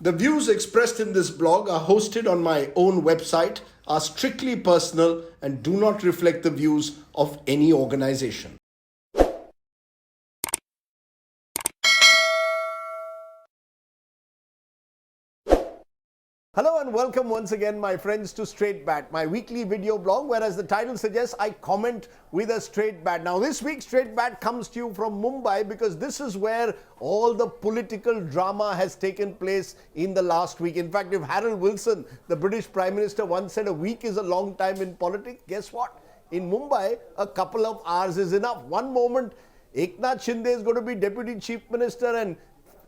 The views expressed in this blog are hosted on my own website, are strictly personal, and do not reflect the views of any organization. Hello and welcome once again, my friends, to Straight Bat, my weekly video blog where, as the title suggests, I comment with a straight bat. Now, this week, Straight Bat comes to you from Mumbai because this is where all the political drama has taken place in the last week. In fact, if Harold Wilson, the British Prime Minister, once said a week is a long time in politics, guess what? In Mumbai, a couple of hours is enough. One moment, EknathShinde is going to be Deputy Chief Minister and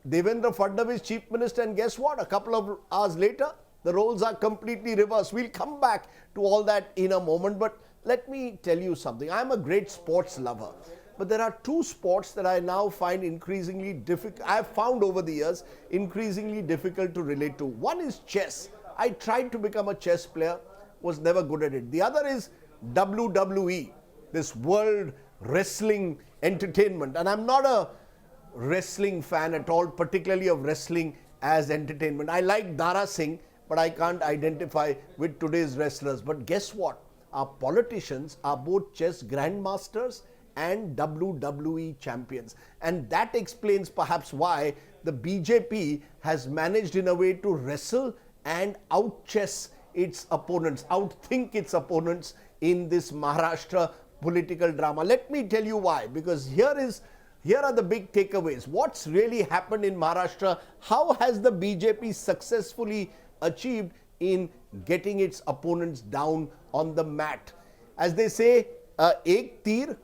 Fadnavis Chief Minister, and guess what? A couple of hours later, the roles are completely reversed. We'll come back to all that in a moment, but let me tell you something. I'm a great sports lover, but there are two sports that I now find increasingly difficult. I've found over the years increasingly difficult to relate to. One is chess. I tried to become a chess player, was never good at it. The other is WWE, this world wrestling entertainment, and I'm not a wrestling fan at all, particularly of wrestling as entertainment. I like Dara Singh, but I can't identify with today's wrestlers. But guess what? Our politicians are both chess grandmasters and WWE champions. And that explains perhaps why the BJP has managed in a way to wrestle and out-chess its opponents, outthink its opponents in this Maharashtra political drama. Let me tell you why. Because here are the big takeaways. What's really happened in Maharashtra? How has the BJP successfully achieved in getting its opponents down on the mat? As they say, ek tir,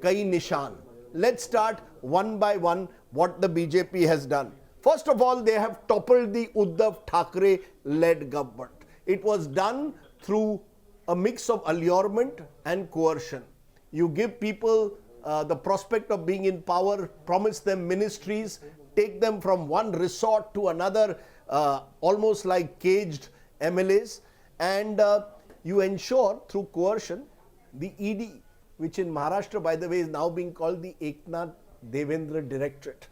kai nishan. Let's start one by one what the BJP has done. First of all, they have toppled the Udhav Thackeray-led government. It was done through a mix of allurement and coercion. You give people the prospect of being in power, promise them ministries, take them from one resort to another, almost like caged MLAs, and you ensure through coercion the ED, which in Maharashtra, by the way, is now being called the Eknath Devendra Directorate,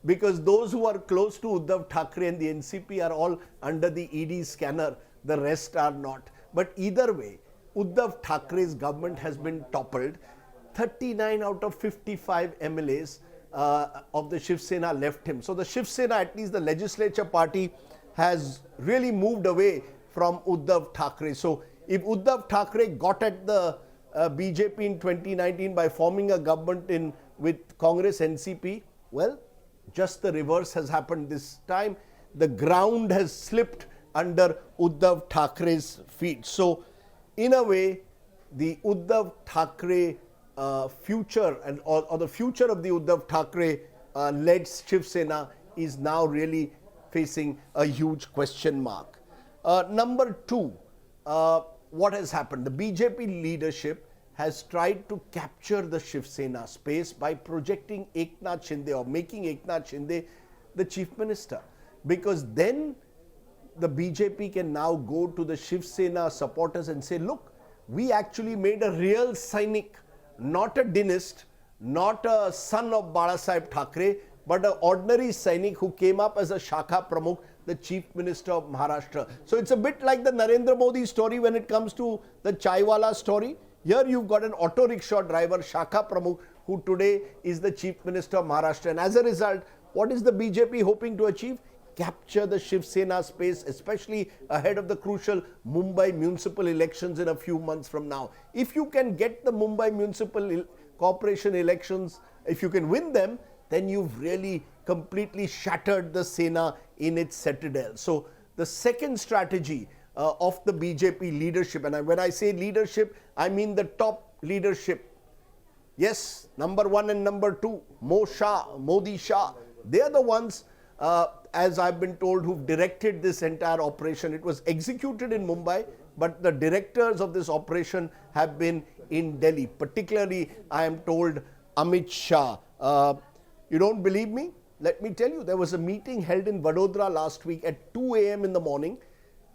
because those who are close to Udhav Thackeray and the NCP are all under the ED scanner, the rest are not. But either way, Udhav Thackeray's government has been toppled. 39 out of 55 MLAs of the Shiv Sena left him. So the Shiv Sena, at least the legislature party, has really moved away from Udhav Thackeray. So if Udhav Thackeray got at the BJP in 2019 by forming a government with Congress NCP, well, just the reverse has happened this time. The ground has slipped under Udhav Thackeray's feet. So in a way, the Udhav Thackeray future or the future of the Udhav Thackeray led Shiv Sena is now really facing a huge question mark. Number two, what has happened? The BJP leadership has tried to capture the Shiv Sena space by projecting EknathShinde or making EknathShinde the chief minister, because then the BJP can now go to the Shiv Sena supporters and say, look, we actually made a real Sainik, not a dynast, not a son of Balasaheb Thackeray, but an ordinary Sainik who came up as a Shakha Pramukh, the Chief Minister of Maharashtra. So it's a bit like the Narendra Modi story when it comes to the Chaiwala story. Here you've got an auto rickshaw driver, Shakha Pramukh, who today is the Chief Minister of Maharashtra. And as a result, what is the BJP hoping to achieve? Capture the Shiv Sena space, especially ahead of the crucial Mumbai municipal elections in a few months from now. If you can get the Mumbai municipal corporation elections, if you can win them, then you've really completely shattered the Sena in its citadel. So the second strategy of the BJP leadership, and when I say leadership, I mean the top leadership. Yes, number one and number two, Modi Shah, they are the ones, as I've been told, who've directed this entire operation. It was executed in Mumbai, but the directors of this operation have been in Delhi, particularly, I am told, Amit Shah. You don't believe me? Let me tell you, there was a meeting held in Vadodara last week at 2 a.m. in the morning,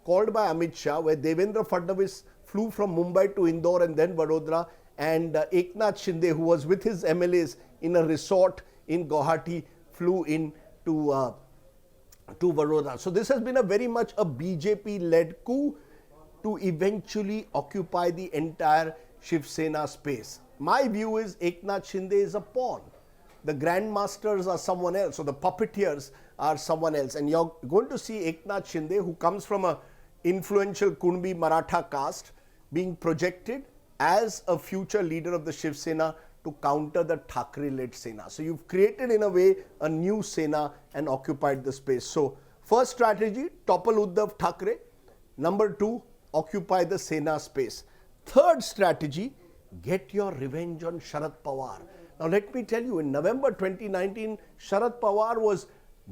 called by Amit Shah, where Devendra Fadnavis flew from Mumbai to Indore and then Vadodara, and EknathShinde, who was with his MLAs in a resort in Guwahati, flew in to to Vadodara. So this has been a very much a BJP-led coup to eventually occupy the entire Shiv Sena space. My view is EknathShinde is a pawn. The grandmasters are someone else, or the puppeteers are someone else. And you're going to see EknathShinde, who comes from a influential Kunbi Maratha caste, being projected as a future leader of the Shiv Sena to counter the Thackeray-led Sena. So you've created, in a way, a new Sena and occupied the space. So first strategy, topple Udhav Thackeray. Number 2, occupy the Sena space. Third strategy, get your revenge on Sharad Pawar. Now let me tell you, in November 2019, Sharad Pawar was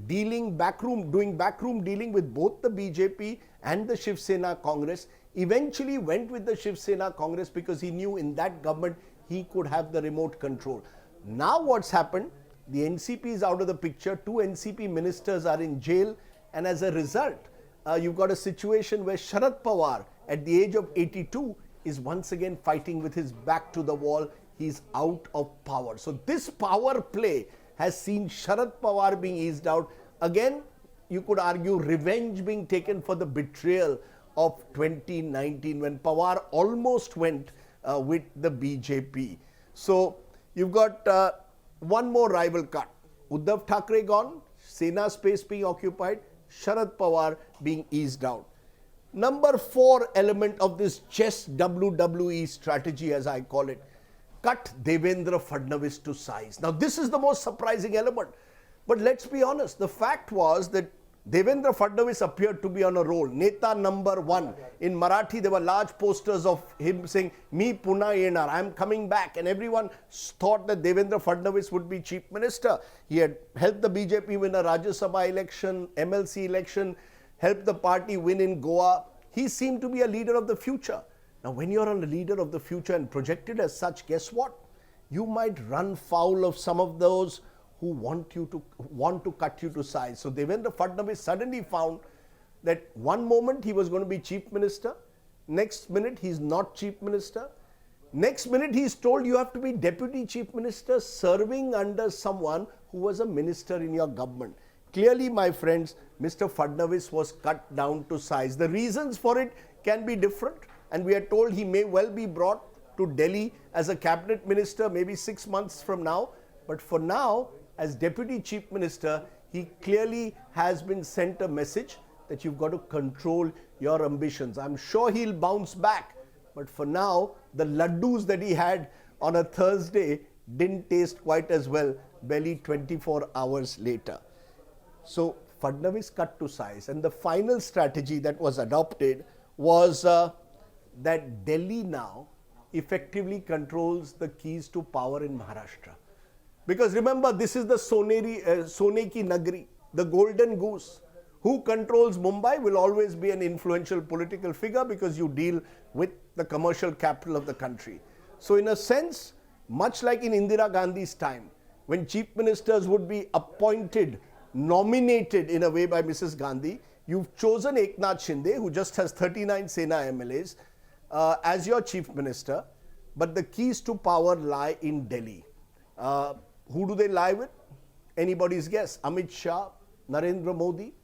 doing backroom dealing with both the BJP and the Shiv Sena Congress. Eventually went with the Shiv Sena Congress because he knew in that government he could have the remote control. Now what's happened? The NCP is out of the picture. 2 NCP ministers are in jail, and as a result, you've got a situation where Sharad Pawar, at the age of 82, is once again fighting with his back to the wall. He's out of power. So this power play has seen Sharad Pawar being eased out. Again, you could argue revenge being taken for the betrayal of 2019 when Pawar almost went with the BJP. So you've got one more rival cut. Udhav Thackeray gone, Sena space being occupied, Sharad Pawar being eased out. Number 4 element of this chess WWE strategy, as I call it, cut Devendra Fadnavis to size. Now this is the most surprising element. But let's be honest, the fact was that Devendra Fadnavis appeared to be on a roll. Neta number 1. In Marathi, there were large posters of him saying, "Me Puna Yenar," I am coming back. And everyone thought that Devendra Fadnavis would be chief minister. He had helped the BJP win a Rajya Sabha election, MLC election, helped the party win in Goa. He seemed to be a leader of the future. Now, when you're a leader of the future and projected as such, guess what? You might run foul of some of those who want to cut you to size. So Devendra Fadnavis suddenly found that one moment he was going to be chief minister, next minute he's not chief minister, next minute he's told you have to be deputy chief minister serving under someone who was a minister in your government. Clearly, my friends, Mr. Fadnavis was cut down to size. The reasons for it can be different, and we are told he may well be brought to Delhi as a cabinet minister maybe 6 months from now. But for now, as deputy chief minister, he clearly has been sent a message that you've got to control your ambitions. I'm sure he'll bounce back, but for now, the laddus that he had on a Thursday didn't taste quite as well, barely 24 hours later. So Fadnavis cut to size, and the final strategy that was adopted was that Delhi now effectively controls the keys to power in Maharashtra. Because remember, this is the Sone ki Nagri, the golden goose. Who controls Mumbai will always be an influential political figure because you deal with the commercial capital of the country. So in a sense, much like in Indira Gandhi's time, when chief ministers would be appointed, nominated in a way by Mrs. Gandhi, you've chosen EknathShinde, who just has 39 Sena MLAs, as your chief minister, but the keys to power lie in Delhi. Who do they lie with? Anybody's guess. Amit Shah, Narendra Modi?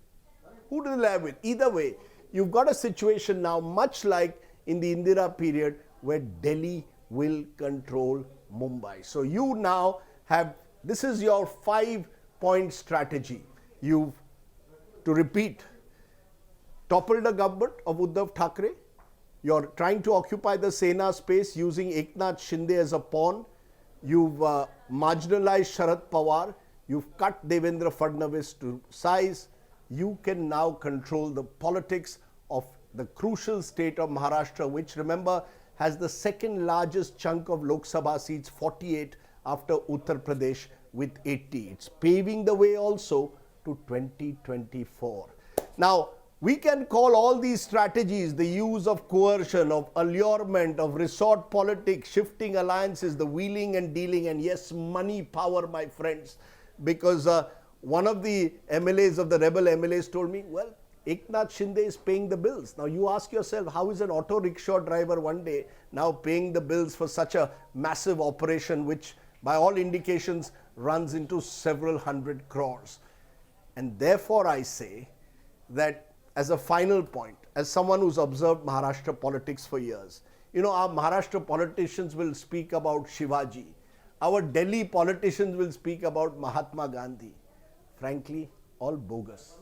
Who do they lie with? Either way, you've got a situation now much like in the Indira period where Delhi will control Mumbai. So you now have, this is your 5-point strategy. You've, to repeat, toppled the government of Udhav Thackeray. You're trying to occupy the Sena space using EknathShinde as a pawn. You've marginalized Sharad Pawar. You've cut Devendra Fadnavis to size. You can now control the politics of the crucial state of Maharashtra, which, remember, has the second largest chunk of Lok Sabha seats, 48, after Uttar Pradesh with 80. It's paving the way also to 2024. Now, we can call all these strategies the use of coercion, of allurement, of resort politics, shifting alliances, the wheeling and dealing, and yes, money, power, my friends. Because one of the MLAs of the rebel MLAs told me, well, EknathShinde is paying the bills. Now you ask yourself, how is an auto rickshaw driver one day now paying the bills for such a massive operation which by all indications runs into several hundred crores? And therefore I say that as a final point, as someone who's observed Maharashtra politics for years, you know, our Maharashtra politicians will speak about Shivaji. Our Delhi politicians will speak about Mahatma Gandhi. Frankly, all bogus.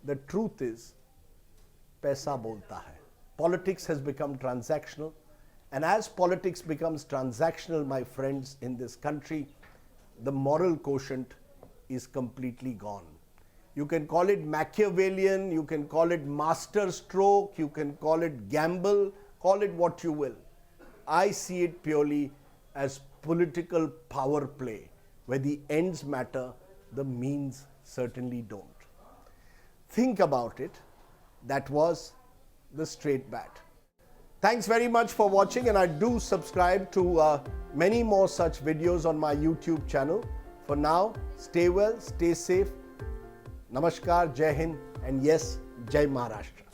The truth is, paisa bolta hai. Politics has become transactional. And as politics becomes transactional, my friends, in this country, the moral quotient is completely gone. You can call it Machiavellian, you can call it masterstroke, you can call it gamble, call it what you will. I see it purely as political power play, where the ends matter, the means certainly don't. Think about it. That was the straight bat. Thanks very much for watching, and I do subscribe to many more such videos on my YouTube channel. For now, stay well, stay safe. Namaskar, Jai Hind, and yes, Jai Maharashtra.